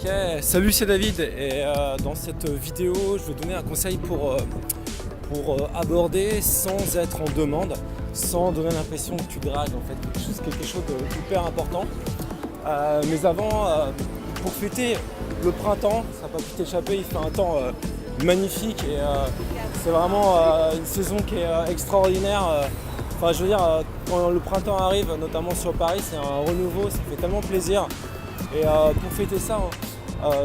Ok, salut, c'est David et dans cette vidéo je vais donner un conseil pour aborder sans être en demande, sans donner l'impression que tu dragues en fait, quelque chose d'hyper important. Mais avant, pour fêter le printemps, ça n'a pas pu t'échapper, il fait un temps magnifique et c'est vraiment une saison qui est extraordinaire. Enfin, je veux dire, quand le printemps arrive, notamment sur Paris, c'est un renouveau, ça fait tellement plaisir. Et pour fêter ça,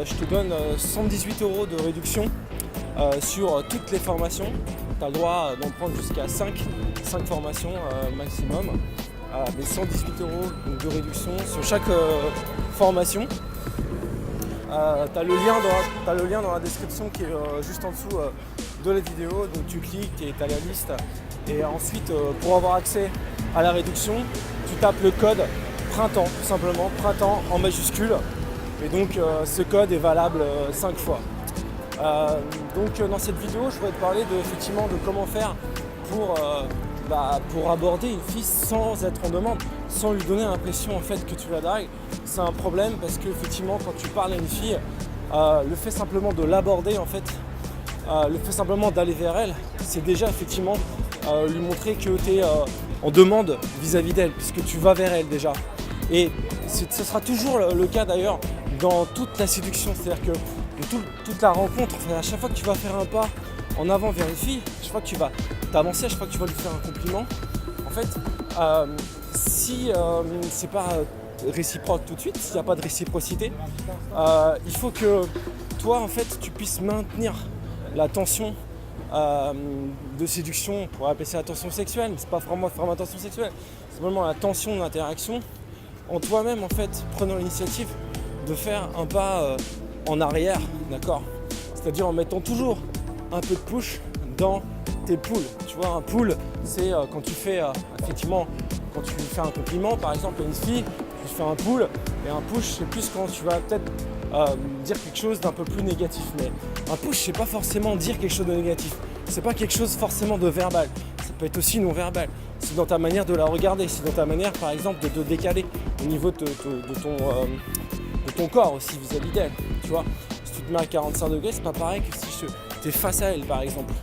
je te donne 118 € de réduction sur toutes les formations. Tu as le droit d'en prendre jusqu'à 5 formations maximum. Mais 118 € de réduction sur chaque formation. Tu as le lien dans la description qui est juste en dessous de la vidéo. Donc tu cliques et tu as la liste. Et ensuite, pour avoir accès à la réduction, tu tapes le code printemps, tout simplement, printemps en majuscule. Et donc ce code est valable 5 fois. Donc dans cette vidéo, je voudrais te parler effectivement de comment faire pour aborder une fille sans être en demande, sans lui donner l'impression en fait que tu la dragues. C'est un problème parce que effectivement quand tu parles à une fille, le fait simplement de l'aborder en fait, le fait simplement d'aller vers elle, c'est déjà effectivement lui montrer que tu es en demande vis-à-vis d'elle, puisque tu vas vers elle déjà. Et ce sera toujours le cas d'ailleurs dans toute la séduction, c'est-à-dire que toute la rencontre, à chaque fois que tu vas faire un pas en avant vers une fille, chaque fois que tu vas t'avancer, à chaque fois que tu vas lui faire un compliment, en fait, si c'est pas réciproque tout de suite, s'il n'y a pas de réciprocité, il faut que toi en fait tu puisses maintenir la tension de séduction, on pourrait appeler ça la tension sexuelle, mais c'est pas vraiment la tension sexuelle, c'est vraiment la tension d'interaction en toi-même en fait, prenant l'initiative de faire un pas en arrière, d'accord, c'est-à-dire en mettant toujours un peu de push dans tes pulls. Tu vois, un pull, c'est quand tu fais effectivement, quand tu fais un compliment par exemple à une fille, tu fais un pull, et un push c'est plus quand tu vas peut-être dire quelque chose d'un peu plus négatif. Mais un push c'est pas forcément dire quelque chose de négatif, c'est pas quelque chose forcément de verbal, ça peut être aussi non verbal, c'est dans ta manière de la regarder, c'est dans ta manière par exemple de te décaler au niveau de ton corps aussi vis-à-vis d'elle. Tu vois, si tu te mets à 45 degrés, c'est pas pareil que si tu es face à elle par exemple.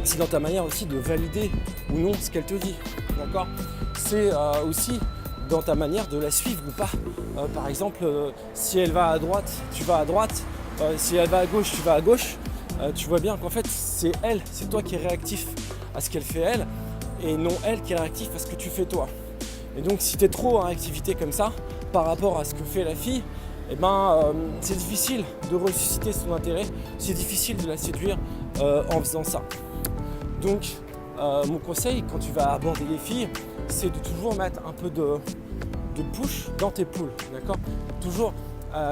C'est dans ta manière aussi de valider ou non ce qu'elle te dit, d'accord. C'est aussi dans ta manière de la suivre ou pas. Par exemple, si elle va à droite, tu vas à droite. Si elle va à gauche, tu vas à gauche. Tu vois bien qu'en fait, c'est elle, c'est toi qui es réactif à ce qu'elle fait elle, et non elle qui est réactif à ce que tu fais toi. Et donc, si tu es trop en activité comme ça, par rapport à ce que fait la fille, eh ben, c'est difficile de ressusciter son intérêt, c'est difficile de la séduire en faisant ça. Donc, mon conseil quand tu vas aborder les filles, c'est de toujours mettre un peu de push dans tes pulls, d'accord. Toujours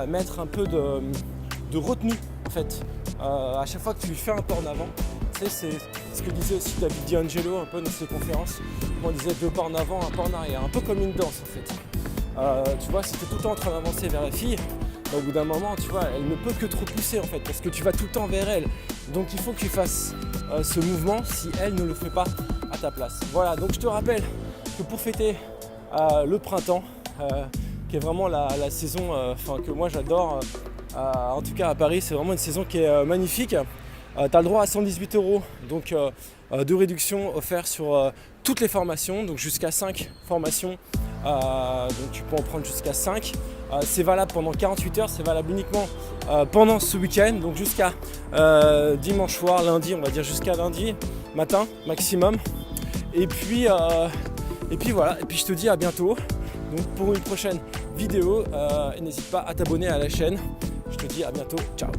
mettre un peu de retenue en fait, à chaque fois que tu fais un pas en avant. Tu sais, c'est ce que disait aussi David D'Angelo un peu dans ses conférences. On disait 2 pas en avant, 1 pas en arrière, un peu comme une danse en fait. Tu vois, si tu es tout le temps en train d'avancer vers la fille, au bout d'un moment, tu vois, elle ne peut que te repousser en fait, parce que tu vas tout le temps vers elle. Donc il faut que tu fasses ce mouvement si elle ne le fait pas à ta place. Voilà, donc je te rappelle que pour fêter le printemps, qui est vraiment la saison que moi j'adore, en tout cas à Paris, c'est vraiment une saison qui est magnifique. Tu as le droit à 118 € donc, de réduction offert sur toutes les formations, donc jusqu'à 5 formations. Donc tu peux en prendre jusqu'à 5. C'est valable pendant 48 heures, c'est valable uniquement pendant ce week-end, donc jusqu'à dimanche soir, lundi, on va dire jusqu'à lundi matin maximum. Et puis voilà, et puis je te dis à bientôt donc pour une prochaine vidéo, et n'hésite pas à t'abonner à la chaîne. Je te dis à bientôt, ciao.